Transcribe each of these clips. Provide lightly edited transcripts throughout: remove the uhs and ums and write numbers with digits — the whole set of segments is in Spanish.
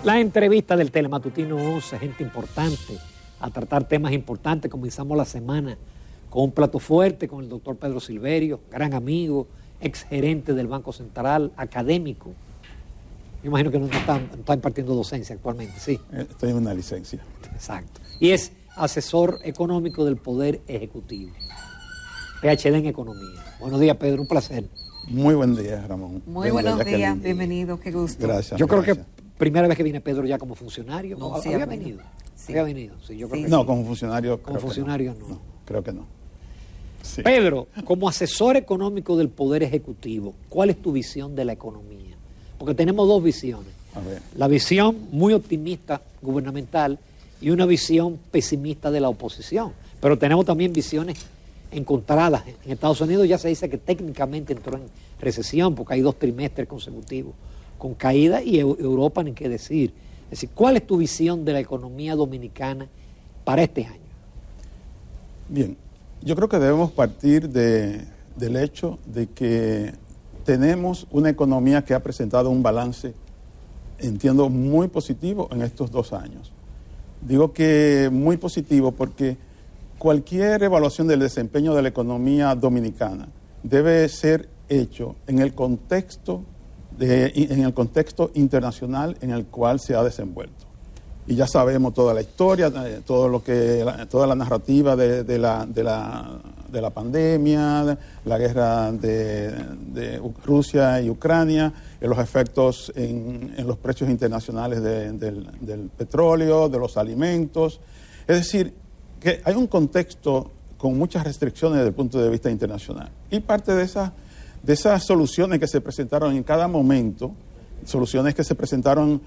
La entrevista del Telematutino 11, gente importante, a tratar temas importantes. Comenzamos la semana con un plato fuerte con el doctor Pedro Silverio, gran amigo, ex gerente del Banco Central, académico. Me imagino que no está impartiendo docencia actualmente, ¿sí? Estoy en una licencia. Exacto. Y es asesor económico del Poder Ejecutivo, PhD en Economía. Buenos días, Pedro, un placer. Muy buen día, Ramón. Muy buenos días, bienvenido, qué gusto. Gracias. Yo creo que primera vez que viene Pedro ya como funcionario. No, sí, había venido. Sí. Había venido. Sí, yo creo Sí, que No, sí. como funcionario. Como funcionario no. No, creo que no. Sí. Pedro, como asesor económico del Poder Ejecutivo, ¿cuál es tu visión de la economía? Porque tenemos dos visiones. A ver. La visión muy optimista gubernamental y una visión pesimista de la oposición. Pero tenemos también visiones encontradas. En Estados Unidos ya se dice que técnicamente entró en recesión porque hay 2 trimestres consecutivos con caída y Europa ni qué decir. Es decir, ¿cuál es tu visión de la economía dominicana para este año? Bien, yo creo que debemos partir del hecho de que tenemos una economía que ha presentado un balance, entiendo, muy positivo en estos 2 años. Digo que muy positivo porque cualquier evaluación del desempeño de la economía dominicana debe ser hecho en el contexto internacional en el cual se ha desenvuelto. Y ya sabemos toda la historia, toda la narrativa de la pandemia, la guerra de Rusia y Ucrania, los efectos en los precios internacionales del petróleo, de los alimentos. Es decir, que hay un contexto con muchas restricciones desde el punto de vista internacional. Y parte de esas soluciones que se presentaron en cada momento, soluciones que se presentaron,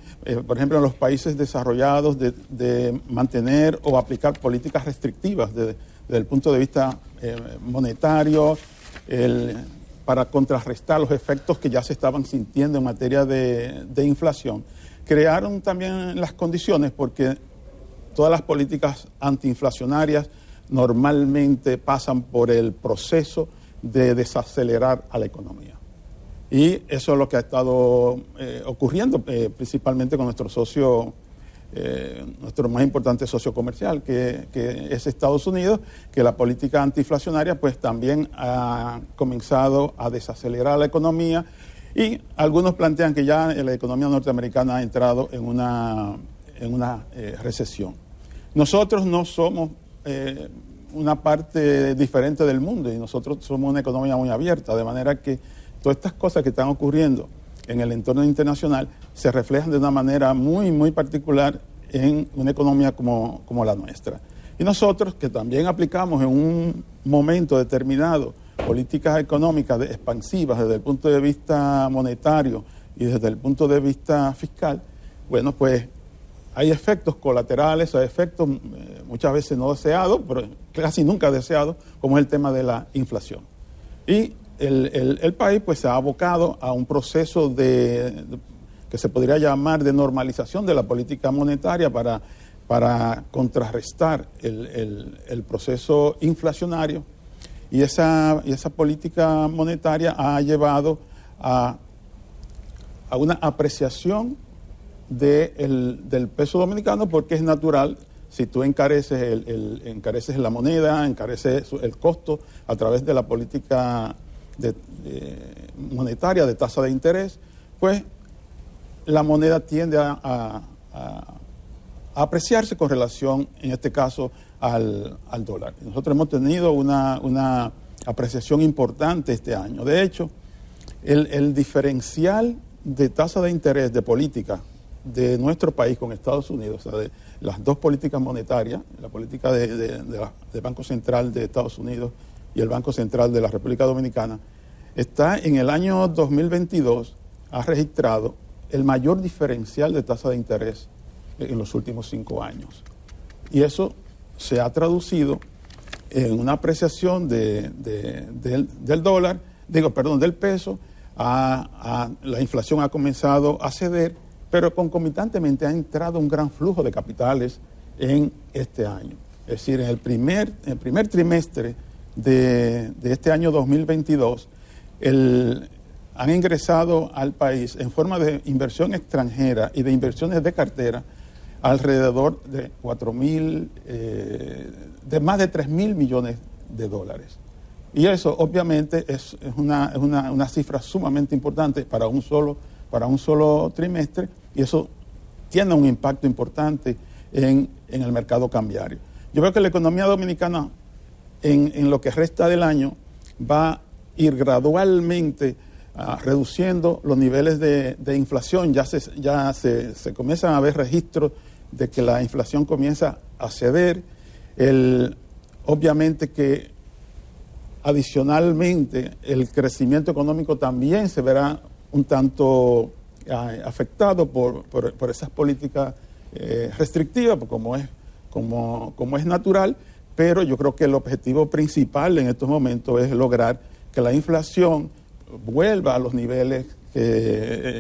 por ejemplo, en los países desarrollados de mantener o aplicar políticas restrictivas desde el punto de vista monetario, para contrarrestar los efectos que ya se estaban sintiendo en materia de inflación, crearon también las condiciones porque todas las políticas antiinflacionarias normalmente pasan por el proceso de desacelerar a la economía. Y eso es lo que ha estado ocurriendo principalmente con nuestro socio, nuestro más importante socio comercial, que es Estados Unidos, que la política antiinflacionaria pues también ha comenzado a desacelerar la economía y algunos plantean que ya la economía norteamericana ha entrado en una recesión. Nosotros no somos una parte diferente del mundo y nosotros somos una economía muy abierta, de manera que todas estas cosas que están ocurriendo en el entorno internacional se reflejan de una manera muy, muy particular en una economía como la nuestra. Y nosotros, que también aplicamos en un momento determinado políticas económicas expansivas desde el punto de vista monetario y desde el punto de vista fiscal, bueno, pues hay efectos colaterales, hay efectos muchas veces no deseados, pero casi nunca deseados, como es el tema de la inflación. Y el país pues se ha abocado a un proceso que se podría llamar de normalización de la política monetaria para contrarrestar el proceso inflacionario y esa política monetaria ha llevado a una apreciación del peso dominicano porque es natural. Si tú encareces la moneda, encareces el costo a través de la política monetaria de tasa de interés, pues la moneda tiende a apreciarse con relación, en este caso, al dólar. Nosotros hemos tenido una apreciación importante este año. De hecho, el diferencial de tasa de interés de política de nuestro país con Estados Unidos, o sea, de las dos políticas monetarias, la política del Banco Central de Estados Unidos y el Banco Central de la República Dominicana, está en el año 2022, ha registrado el mayor diferencial de tasa de interés en los últimos 5 años. Y eso se ha traducido en una apreciación del dólar, del peso, la inflación ha comenzado a ceder, pero concomitantemente ha entrado un gran flujo de capitales en este año. Es decir, en el primer trimestre de este año 2022, han ingresado al país en forma de inversión extranjera y de inversiones de cartera alrededor de de más de 3.000 millones de dólares. Y eso obviamente es una cifra sumamente importante para un solo trimestre, y eso tiene un impacto importante en el mercado cambiario. Yo veo que la economía dominicana en lo que resta del año va a ir gradualmente reduciendo los niveles de inflación. Ya se comienzan a ver registros de que la inflación comienza a ceder. Obviamente que adicionalmente el crecimiento económico también se verá un tanto afectado por esas políticas restrictivas, como es natural, pero yo creo que el objetivo principal en estos momentos es lograr que la inflación vuelva a los niveles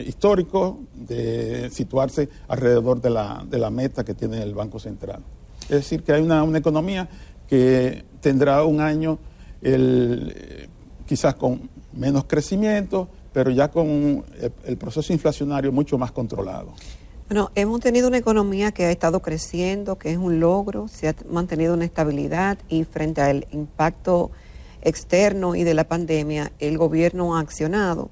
históricos, de situarse alrededor de la meta que tiene el Banco Central. Es decir, que hay una economía que tendrá un año quizás con menos crecimiento, pero ya con el proceso inflacionario mucho más controlado. Bueno, hemos tenido una economía que ha estado creciendo, que es un logro, se ha mantenido una estabilidad, y frente al impacto externo y de la pandemia, el gobierno ha accionado.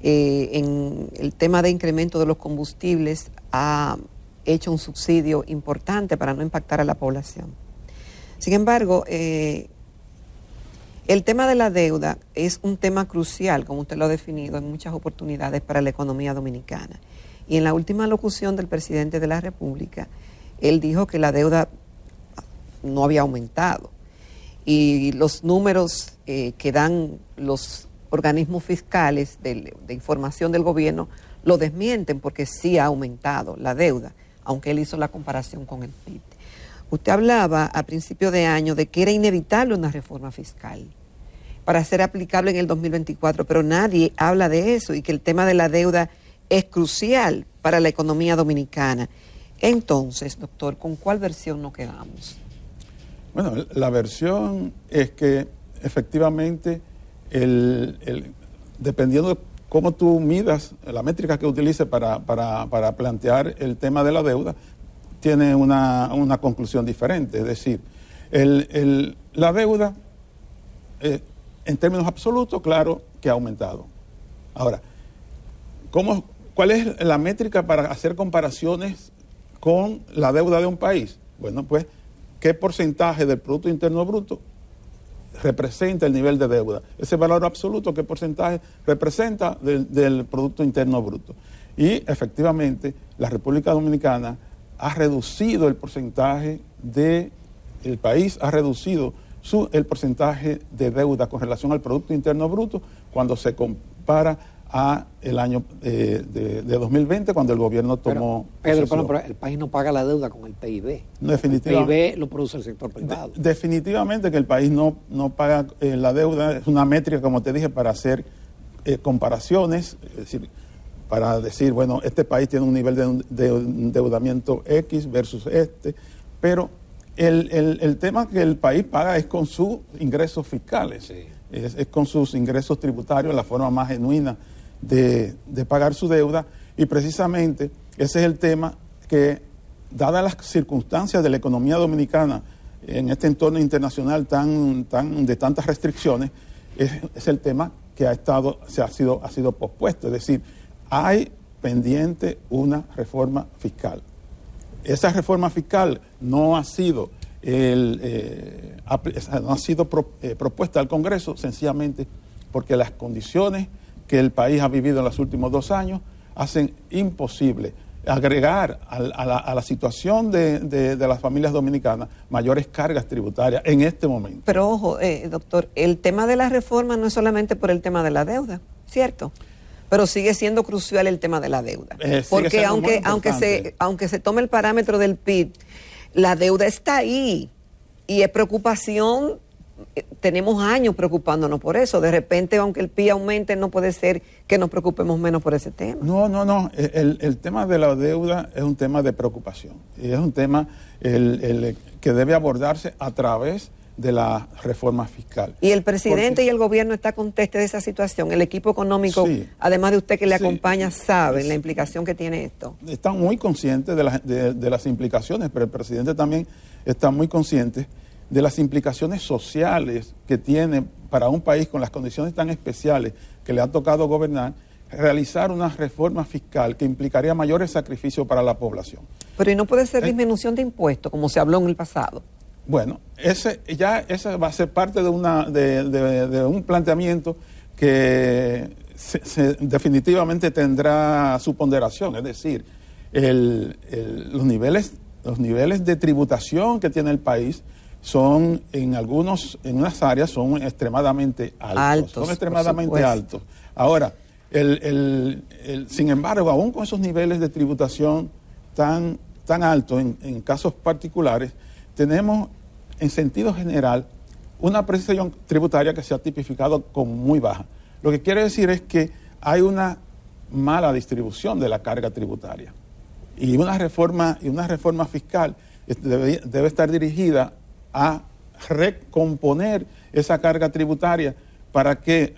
En el tema de incremento de los combustibles ha hecho un subsidio importante para no impactar a la población. Sin embargo, el tema de la deuda es un tema crucial, como usted lo ha definido, en muchas oportunidades para la economía dominicana. Y en la última locución del presidente de la República, él dijo que la deuda no había aumentado. Y los números que dan los organismos fiscales de información del gobierno lo desmienten, porque sí ha aumentado la deuda, aunque él hizo la comparación con el PIB. Usted hablaba a principio de año de que era inevitable una reforma fiscal para ser aplicable en el 2024, pero nadie habla de eso, y que el tema de la deuda es crucial para la economía dominicana. Entonces, doctor, ¿con cuál versión nos quedamos? Bueno, la versión es que efectivamente, dependiendo de cómo tú midas, la métrica que utilices para plantear el tema de la deuda, tiene una conclusión diferente. Es decir, la deuda, en términos absolutos, claro que ha aumentado. Ahora, ¿cuál es la métrica para hacer comparaciones con la deuda de un país? Bueno, pues, ¿qué porcentaje del Producto Interno Bruto representa el nivel de deuda? Ese valor absoluto, ¿qué porcentaje representa del Producto Interno Bruto? Y efectivamente, la República Dominicana ha reducido el porcentaje el país ha reducido el porcentaje de deuda con relación al Producto Interno Bruto cuando se compara a el año de 2020, cuando el gobierno tomó... Pero el país no paga la deuda con el PIB. Definitivamente. El PIB lo produce el sector privado. Definitivamente que el país no paga la deuda. Es una métrica, como te dije, para hacer comparaciones, es decir, para decir, bueno, este país tiene un nivel de endeudamiento X versus pero el tema que el país paga es con sus ingresos fiscales, sí. Es con sus ingresos tributarios, la forma más genuina de pagar su deuda, y precisamente ese es el tema que, dadas las circunstancias de la economía dominicana en este entorno internacional de tantas restricciones, es el tema que ha sido pospuesto. Es decir, hay pendiente una reforma fiscal. Esa reforma fiscal no ha sido propuesta al Congreso, sencillamente porque las condiciones que el país ha vivido en los últimos 2 años hacen imposible agregar a la situación de las familias dominicanas mayores cargas tributarias en este momento. Pero ojo, doctor, el tema de la reforma no es solamente por el tema de la deuda, ¿cierto? Pero sigue siendo crucial el tema de la deuda. Porque aunque se tome el parámetro del PIB, la deuda está ahí y es preocupación. Tenemos años preocupándonos por eso. De repente, aunque el PIB aumente, no puede ser que nos preocupemos menos por ese tema. No. El tema de la deuda es un tema de preocupación. Y es un tema que debe abordarse a través de la reforma fiscal. Y el presidente y el gobierno está conteste de esa situación. El equipo económico, sí, además de usted que le sí, acompaña, sabe la implicación que tiene esto. Están muy conscientes de las implicaciones, pero el presidente también está muy consciente de las implicaciones sociales que tiene para un país con las condiciones tan especiales que le ha tocado gobernar, realizar una reforma fiscal que implicaría mayores sacrificios para la población. Pero ¿y no puede ser disminución de impuestos, como se habló en el pasado? Bueno, ese va a ser parte de un planteamiento que definitivamente tendrá su ponderación, es decir, los niveles de tributación que tiene el país son en unas áreas son extremadamente altos, son extremadamente altos. Ahora, sin embargo, aún con esos niveles de tributación tan altos en casos particulares, tenemos en sentido general una presión tributaria que se ha tipificado como muy baja. Lo que quiere decir es que hay una mala distribución de la carga tributaria y una reforma fiscal debe estar dirigida a recomponer esa carga tributaria para que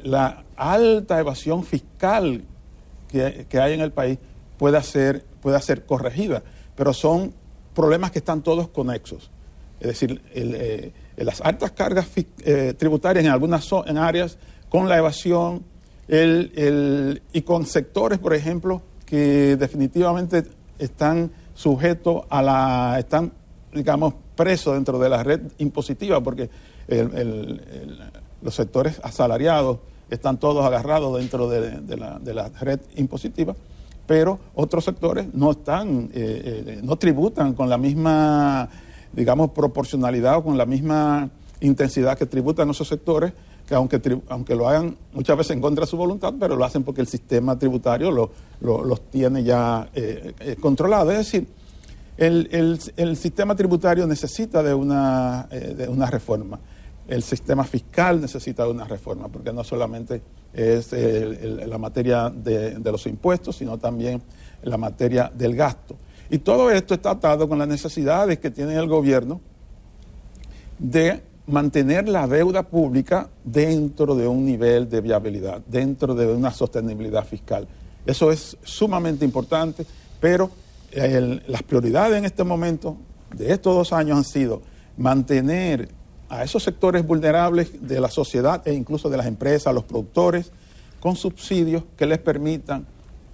la alta evasión fiscal que hay en el país pueda ser corregida, pero son problemas que están todos conexos. Es decir, las altas cargas tributarias en algunas áreas, con la evasión y con sectores, por ejemplo, que definitivamente están sujetos están, digamos, presos dentro de la red impositiva, porque los sectores asalariados están todos agarrados dentro de la red impositiva, pero otros sectores no tributan con la misma, digamos, proporcionalidad o con la misma intensidad que tributan esos sectores, que aunque lo hagan muchas veces en contra de su voluntad, pero lo hacen porque el sistema tributario los tiene ya controlados. Es decir, el sistema tributario necesita de una reforma. El sistema fiscal necesita de una reforma, porque no solamente es la materia de los impuestos, sino también la materia del gasto. Y todo esto está atado con las necesidades que tiene el gobierno de mantener la deuda pública dentro de un nivel de viabilidad, dentro de una sostenibilidad fiscal. Eso es sumamente importante, pero las prioridades en este momento de estos 2 años han sido mantener a esos sectores vulnerables de la sociedad e incluso de las empresas, a los productores, con subsidios que les permitan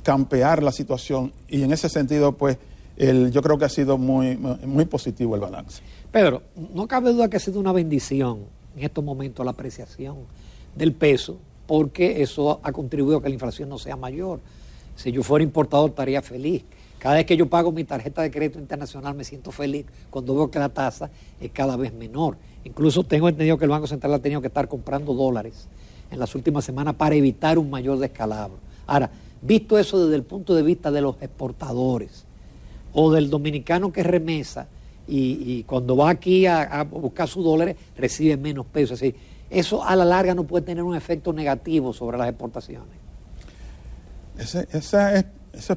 campear la situación, y en ese sentido, pues, yo creo que ha sido muy, muy positivo el balance. Pedro, no cabe duda que ha sido una bendición en estos momentos la apreciación del peso, porque eso ha contribuido a que la inflación no sea mayor. Si yo fuera importador estaría feliz. Cada vez que yo pago mi tarjeta de crédito internacional me siento feliz cuando veo que la tasa es cada vez menor. Incluso tengo entendido que el Banco Central ha tenido que estar comprando dólares en las últimas semanas para evitar un mayor descalabro. Ahora, visto eso desde el punto de vista de los exportadores o del dominicano que remesa y cuando va aquí a buscar sus dólares recibe menos pesos, así, eso a la larga no puede tener un efecto negativo sobre las exportaciones. Esa es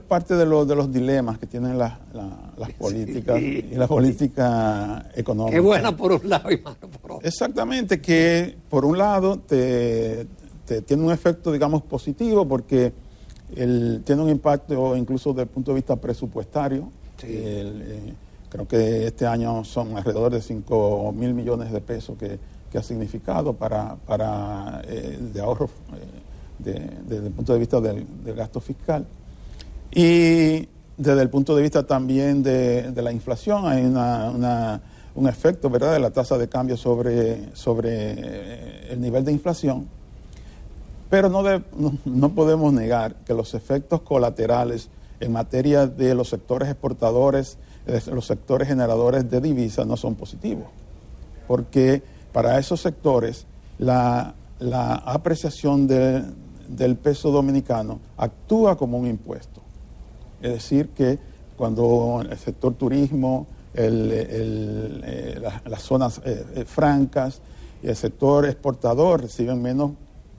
parte de los dilemas que tienen las políticas y la política económica. Qué buena por un lado y mala por otro. Exactamente, que por un lado te tiene un efecto, digamos, positivo, porque tiene un impacto incluso desde el punto de vista presupuestario. Sí. Creo que este año son alrededor de 5.000 millones de pesos que ha significado de ahorro desde el punto de vista del gasto fiscal. Y desde el punto de vista también de la inflación hay un efecto, ¿verdad?, de la tasa de cambio sobre el nivel de inflación. Pero no podemos negar que los efectos colaterales en materia de los sectores exportadores, los sectores generadores de divisas no son positivos. Porque para esos sectores la apreciación del peso dominicano actúa como un impuesto. Es decir, que cuando el sector turismo, las zonas francas y el sector exportador reciben menos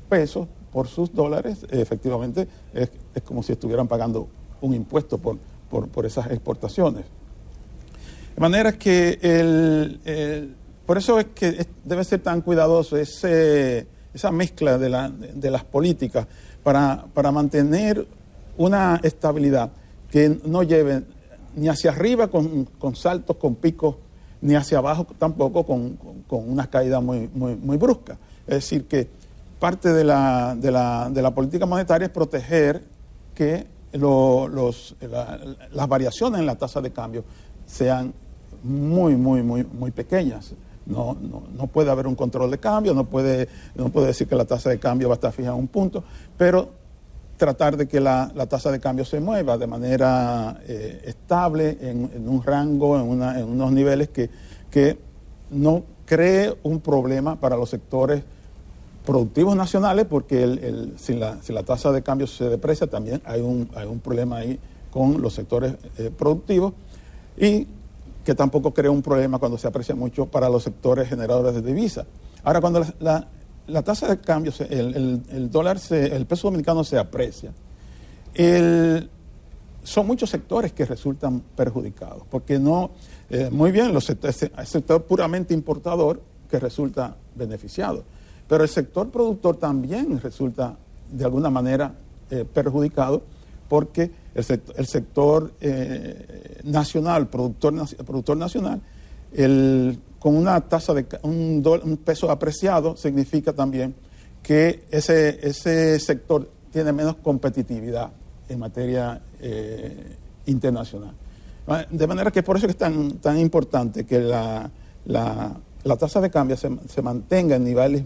pesos por sus dólares, efectivamente es como si estuvieran pagando un impuesto por esas exportaciones. De manera que por eso es que debe ser tan cuidadoso esa mezcla de las políticas para mantener una estabilidad que no lleve ni hacia arriba con saltos, con picos, ni hacia abajo tampoco con unas caídas muy bruscas. Es decir, que parte de la política monetaria es proteger que las variaciones en la tasa de cambio sean muy pequeñas. No puede haber un control de cambio, no puede decir que la tasa de cambio va a estar fija en un punto, pero tratar de que la tasa de cambio se mueva de manera estable, en un rango, en unos niveles que no cree un problema para los sectores productivos nacionales, porque si la tasa de cambio se deprecia, también hay un problema ahí con los sectores productivos, y que tampoco crea un problema cuando se aprecia mucho para los sectores generadores de divisas. Ahora, cuando la tasa de cambio, el dólar, el peso dominicano se aprecia, son muchos sectores que resultan perjudicados, porque muy bien, el sector puramente importador que resulta beneficiado, pero el sector productor también resulta de alguna manera perjudicado, porque el sector nacional, productor nacional, con una tasa de un peso apreciado, significa también que ese sector tiene menos competitividad en materia internacional. De manera que por eso es tan importante que la tasa de cambio se mantenga en niveles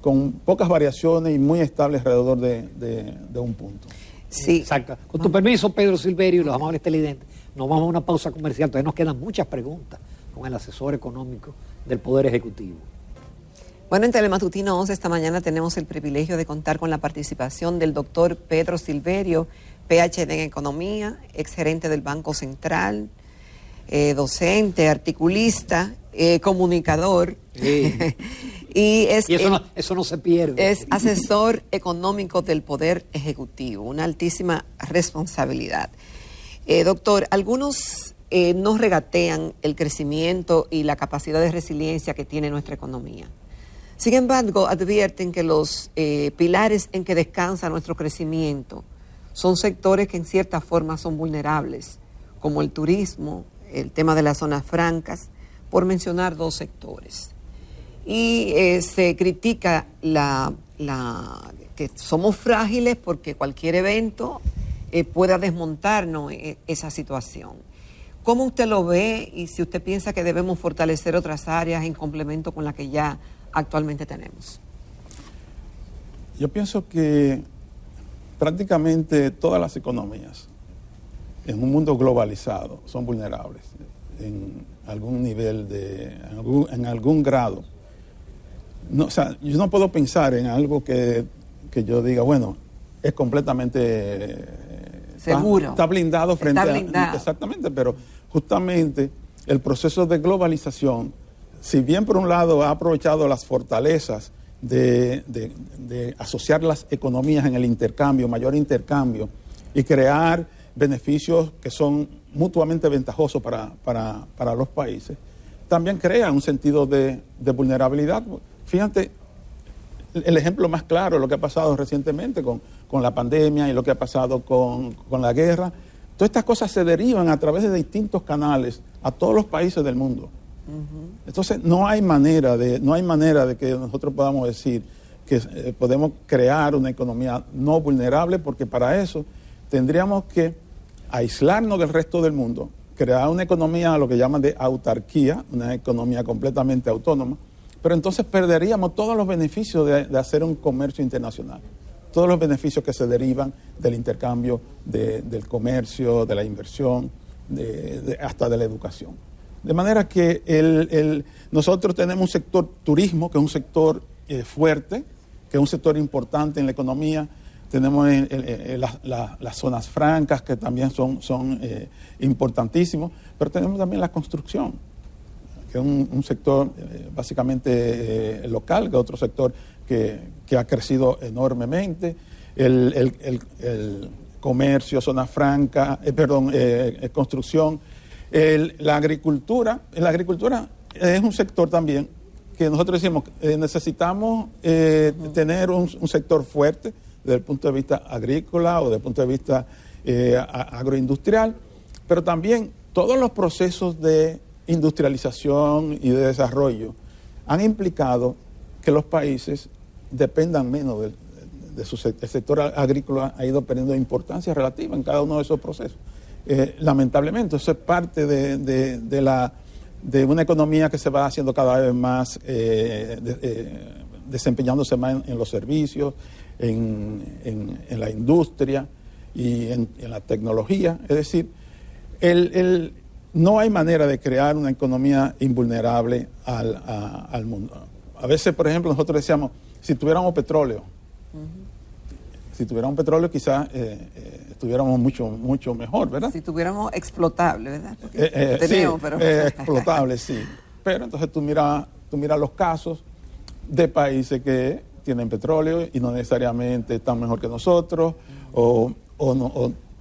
con pocas variaciones y muy estables alrededor de un punto. Sí. Exacto. Con tu permiso, Pedro Silverio y los amables televidentes, nos vamos a una pausa comercial. Todavía nos quedan muchas preguntas con el asesor económico del Poder Ejecutivo. Bueno, en Telematutino 11 esta mañana tenemos el privilegio de contar con la participación del doctor Pedro Silverio, PhD en Economía, exgerente del Banco Central, docente, articulista, comunicador. Sí. Y eso no se pierde. Es asesor económico del Poder Ejecutivo, una altísima responsabilidad. Doctor, algunos no regatean el crecimiento y la capacidad de resiliencia que tiene nuestra economía. Sin embargo, advierten que los pilares en que descansa nuestro crecimiento son sectores que en cierta forma son vulnerables, como el turismo, el tema de las zonas francas, por mencionar dos sectores. Y se critica que somos frágiles porque cualquier evento pueda desmontarnos esa situación. ¿Cómo usted lo ve y si usted piensa que debemos fortalecer otras áreas en complemento con la que ya actualmente tenemos? Yo pienso que prácticamente todas las economías en un mundo globalizado son vulnerables en algún nivel, en algún grado. No, o sea, yo no puedo pensar en algo que yo diga, bueno, es completamente seguro. Está blindado frente está blindado. Exactamente, pero justamente el proceso de globalización, si bien por un lado ha aprovechado las fortalezas de asociar las economías en el intercambio, mayor intercambio, y crear beneficios que son mutuamente ventajosos para los países, también crea un sentido de vulnerabilidad. Fíjate, el ejemplo más claro es lo que ha pasado recientemente con la pandemia y lo que ha pasado con la guerra. Todas estas cosas se derivan a través de distintos canales a todos los países del mundo. Uh-huh. Entonces no hay manera de que nosotros podamos decir que podemos crear una economía no vulnerable, porque para eso tendríamos que aislarnos del resto del mundo, crear una economía, lo que llaman de autarquía, una economía completamente autónoma, pero entonces perderíamos todos los beneficios de hacer un comercio internacional, todos los beneficios que se derivan del intercambio, del comercio, de la inversión, hasta de la educación. De manera que nosotros tenemos un sector turismo, que es un sector fuerte, que es un sector importante en la economía. Tenemos las zonas francas, que también son importantísimos, pero tenemos también la construcción, que es un sector básicamente local, que es otro sector que ha crecido enormemente. El comercio, zona franca, construcción. La agricultura es un sector también que nosotros decimos necesitamos tener un sector fuerte desde el punto de vista agrícola o desde el punto de vista agroindustrial, pero también todos los procesos de industrialización y de desarrollo han implicado que los países dependan menos de su sector. El sector agrícola ha ido perdiendo importancia relativa en cada uno de esos procesos. Lamentablemente, eso es parte de una economía que se va haciendo cada vez más, desempeñándose más en los servicios, en la industria y en la tecnología. Es decir, no hay manera de crear una economía invulnerable al mundo. A veces, por ejemplo, nosotros decíamos, si tuviéramos petróleo, quizás estuviéramos mucho mejor, ¿verdad? Si tuviéramos explotable, ¿verdad? Tenemos, sí, pero explotable, sí. Pero entonces tú miras los casos de países que tienen petróleo y no necesariamente están mejor que nosotros, o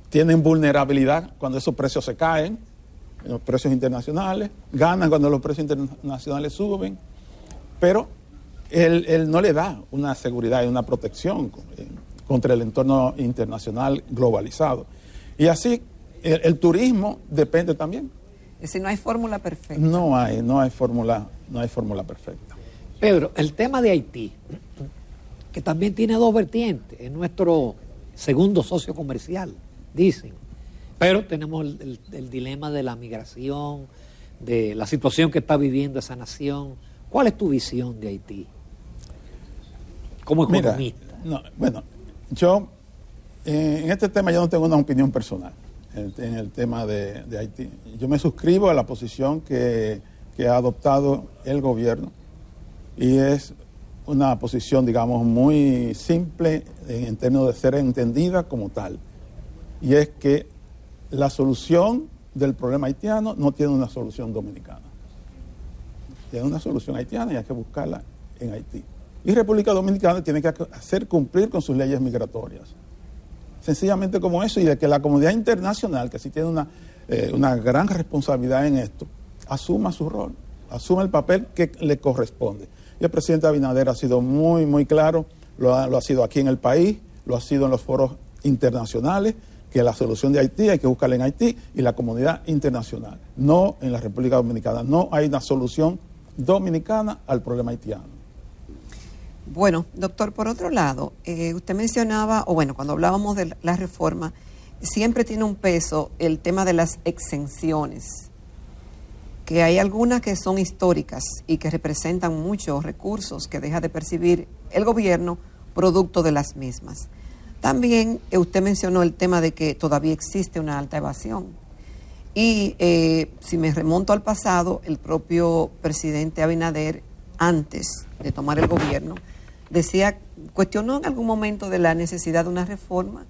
tienen vulnerabilidad cuando esos precios se caen, los precios internacionales, ganan cuando los precios internacionales suben, pero él no le da una seguridad y una protección contra el entorno internacional globalizado. Y así el turismo depende también. Es decir, no hay fórmula perfecta. No hay fórmula perfecta. Pedro, el tema de Haití, que también tiene dos vertientes, es nuestro segundo socio comercial, dicen. Pero tenemos el dilema de la migración, de la situación que está viviendo esa nación. ¿Cuál es tu visión de Haití como economista? Bueno, yo en este tema yo no tengo una opinión personal en el tema de Haití. Yo me suscribo a la posición que ha adoptado el gobierno y es una posición, digamos, muy simple en términos de ser entendida como tal. Y es que la solución del problema haitiano no tiene una solución dominicana. Tiene una solución haitiana y hay que buscarla en Haití. Y República Dominicana tiene que hacer cumplir con sus leyes migratorias. Sencillamente como eso, y de que la comunidad internacional, que sí tiene una gran responsabilidad en esto, asuma su rol, asuma el papel que le corresponde. Y el presidente Abinader ha sido muy claro, lo ha sido aquí en el país, lo ha sido en los foros internacionales, que la solución de Haití hay que buscarla en Haití y la comunidad internacional, no en la República Dominicana. No hay una solución dominicana al problema haitiano. Bueno, doctor, por otro lado, usted mencionaba, cuando hablábamos de la reforma, siempre tiene un peso el tema de las exenciones, que hay algunas que son históricas y que representan muchos recursos que deja de percibir el gobierno producto de las mismas. También usted mencionó el tema de que todavía existe una alta evasión. Y si me remonto al pasado, el propio presidente Abinader, antes de tomar el gobierno, cuestionó en algún momento de la necesidad de una reforma,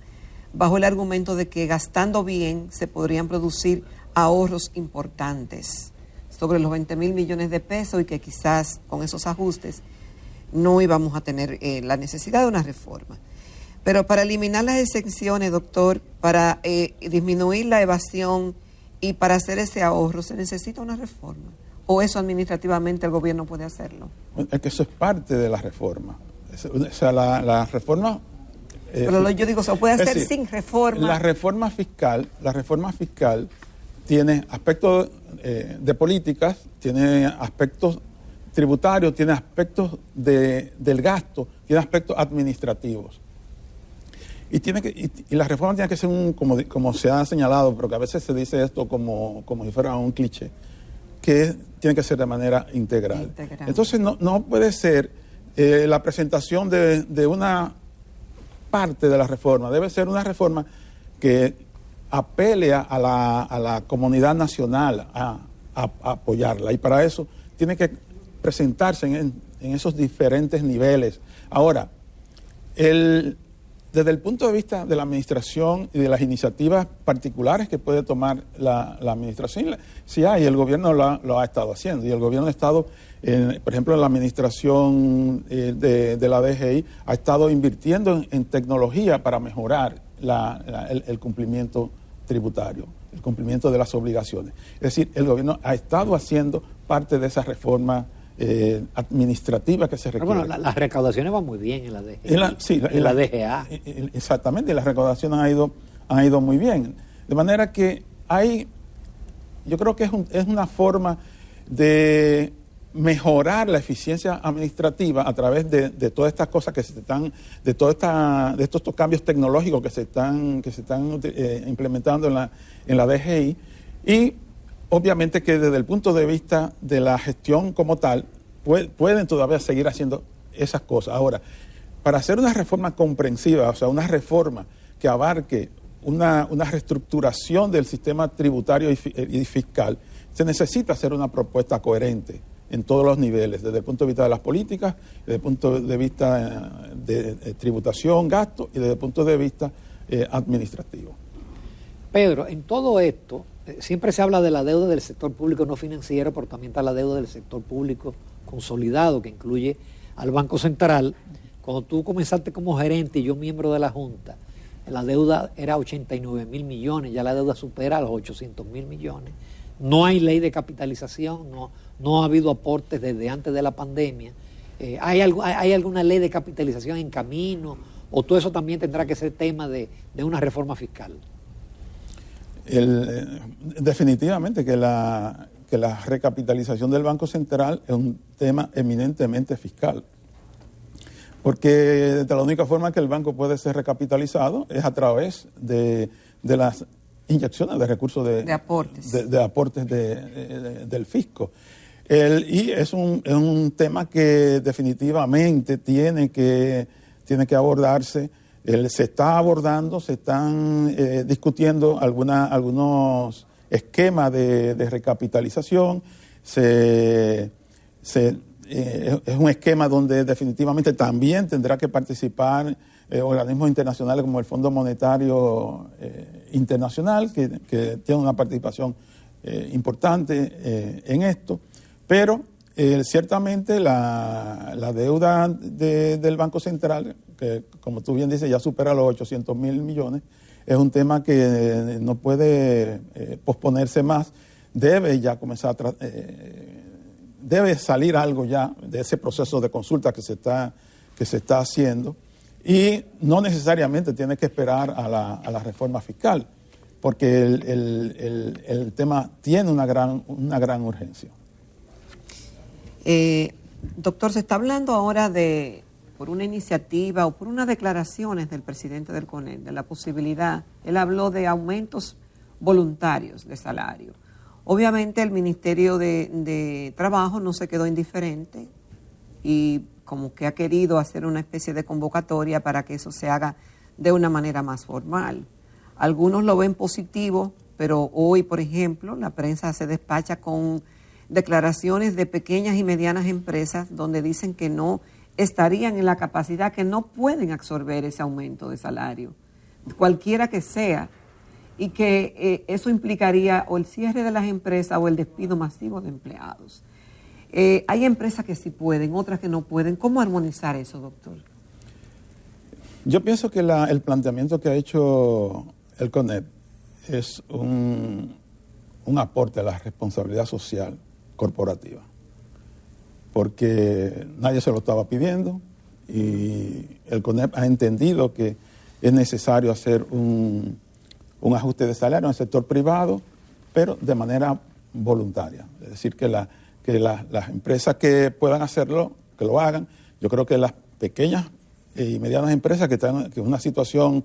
bajo el argumento de que gastando bien se podrían producir ahorros importantes sobre los 20,000 millones de pesos y que quizás con esos ajustes no íbamos a tener la necesidad de una reforma. Pero para eliminar las exenciones, doctor, para disminuir la evasión y para hacer ese ahorro, ¿se necesita una reforma? ¿O eso administrativamente el gobierno puede hacerlo? Es que eso es parte de la reforma. O sea, la reforma... Pero yo digo, ¿se puede hacer decir, sin reforma? La reforma fiscal tiene aspectos de políticas, tiene aspectos tributarios, tiene aspectos del gasto, tiene aspectos administrativos. Y la reforma tiene que ser como se ha señalado, pero que a veces se dice esto como si fuera un cliché, que tiene que ser de manera integral. Entonces no puede ser la presentación de una parte de la reforma, debe ser una reforma que apele a la comunidad nacional a apoyarla, y para eso tiene que presentarse en esos diferentes niveles. Ahora, desde el punto de vista de la administración y de las iniciativas particulares que puede tomar la administración, sí hay, el gobierno lo ha estado haciendo, y el gobierno ha estado, por ejemplo, en la administración de la DGI, ha estado invirtiendo en tecnología para mejorar el cumplimiento tributario. el cumplimiento de las obligaciones. Es decir, el gobierno ha estado haciendo parte de esa reforma administrativa que se requiere. Pero bueno, las recaudaciones van muy bien en la DGA. En la DGA. Exactamente, las recaudaciones han ido muy bien. De manera que yo creo que es una forma de mejorar la eficiencia administrativa a través de todas estas cosas que se están, de estos cambios tecnológicos que se están implementando en la DGI, y obviamente que desde el punto de vista de la gestión como tal, pueden todavía seguir haciendo esas cosas. Ahora, para hacer una reforma comprensiva, o sea, una reforma que abarque una reestructuración del sistema tributario y fiscal, se necesita hacer una propuesta coherente en todos los niveles, desde el punto de vista de las políticas, desde el punto de vista de tributación, gasto, y desde el punto de vista administrativo. Pedro, en todo esto, siempre se habla de la deuda del sector público no financiero, pero también está la deuda del sector público consolidado, que incluye al Banco Central. Cuando tú comenzaste como gerente y yo miembro de la Junta, la deuda era 89 mil millones, ya la deuda supera los 800 mil millones. No hay ley de capitalización, no ha habido aportes desde antes de la pandemia. ¿Hay alguna ley de capitalización en camino? ¿O todo eso también tendrá que ser tema de una reforma fiscal? Definitivamente que la recapitalización del Banco Central es un tema eminentemente fiscal. Porque de la única forma que el banco puede ser recapitalizado es a través de las inyecciones de recursos de aportes del fisco. Y es un tema que definitivamente tiene que abordarse. Se está abordando, se están discutiendo algunos esquemas de recapitalización. Es un esquema donde definitivamente también tendrá que participar organismos internacionales como el Fondo Monetario Internacional, que tiene una participación importante en esto, pero ciertamente la deuda del Banco Central, que como tú bien dices ya supera los 800 mil millones, es un tema que no puede posponerse más, debe ya comenzar debe salir algo ya de ese proceso de consulta que se está haciendo, y no necesariamente tiene que esperar a la reforma fiscal, porque el tema tiene una gran urgencia. Doctor, se está hablando ahora por una iniciativa o por unas declaraciones del presidente del CONED, de la posibilidad, él habló de aumentos voluntarios de salario. Obviamente el Ministerio de Trabajo no se quedó indiferente y como que ha querido hacer una especie de convocatoria para que eso se haga de una manera más formal. Algunos lo ven positivo, pero hoy, por ejemplo, la prensa se despacha con declaraciones de pequeñas y medianas empresas donde dicen que no estarían en la capacidad, que no pueden absorber ese aumento de salario, cualquiera que sea, y que eso implicaría o el cierre de las empresas o el despido masivo de empleados. Hay empresas que sí pueden, otras que no pueden. ¿Cómo armonizar eso, doctor? Yo pienso que el planteamiento que ha hecho el CONED es un aporte a la responsabilidad social corporativa, porque nadie se lo estaba pidiendo y el CONED ha entendido que es necesario hacer un ajuste de salario en el sector privado, pero de manera voluntaria. Es decir, que las empresas que puedan hacerlo, que lo hagan. Yo creo que las pequeñas y medianas empresas que están en una situación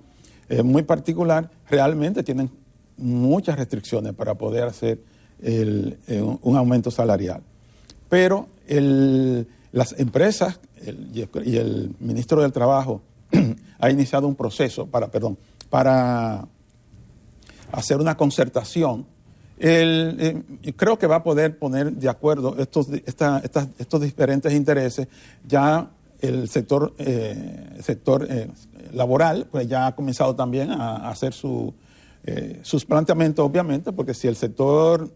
muy particular, realmente tienen muchas restricciones para poder hacer un aumento salarial. Pero las empresas y el ministro del Trabajo ha iniciado un proceso para hacer una concertación. Creo que va a poder poner de acuerdo estos diferentes intereses. Ya el sector laboral pues ya ha comenzado también a hacer sus planteamientos, obviamente, porque si el sector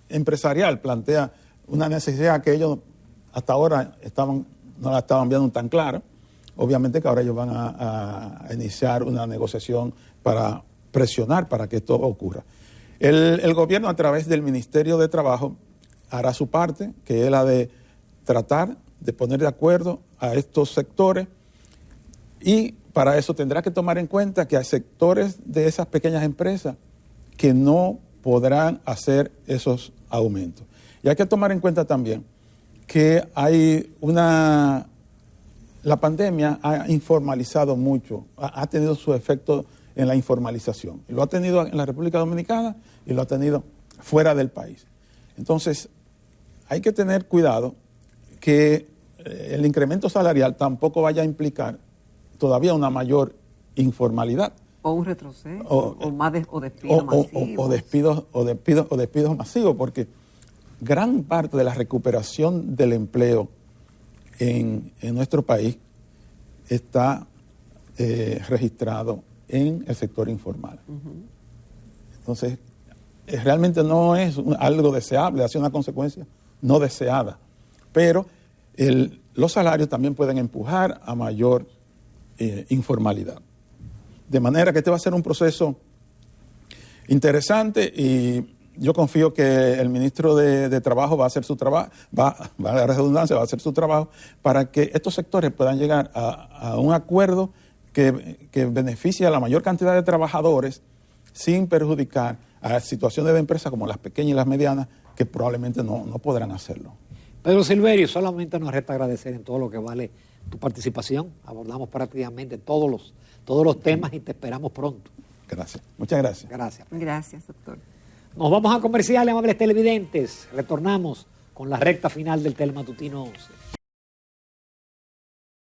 empresarial plantea una necesidad que ellos hasta ahora no la estaban viendo tan clara, obviamente que ahora ellos van a iniciar una negociación para presionar para que esto ocurra. El gobierno, a través del Ministerio de Trabajo, hará su parte, que es la de tratar de poner de acuerdo a estos sectores, y para eso tendrá que tomar en cuenta que hay sectores de esas pequeñas empresas que no podrán hacer esos aumentos. Y hay que tomar en cuenta también que la pandemia ha informalizado mucho, ha tenido su efecto en la informalización. Lo ha tenido en la República Dominicana y lo ha tenido fuera del país. Entonces, hay que tener cuidado que el incremento salarial tampoco vaya a implicar todavía una mayor informalidad. O un retroceso, o despidos masivos. O despidos masivos, porque gran parte de la recuperación del empleo en nuestro país está registrado en el sector informal. Entonces, realmente no es algo deseable, ha sido una consecuencia no deseada. Pero los salarios también pueden empujar a mayor informalidad. De manera que este va a ser un proceso interesante y yo confío que el ministro de Trabajo va a hacer su trabajo, va a la redundancia, va a hacer su trabajo para que estos sectores puedan llegar a un acuerdo que beneficie a la mayor cantidad de trabajadores sin perjudicar a situaciones de empresas como las pequeñas y las medianas que probablemente no podrán hacerlo. Pedro Silverio, solamente nos resta agradecer en todo lo que vale tu participación. Abordamos prácticamente todos los temas y te esperamos pronto. Gracias. Muchas gracias. Gracias. Gracias, doctor. Nos vamos a comerciales, amables televidentes. Retornamos con la recta final del Telematutino 11.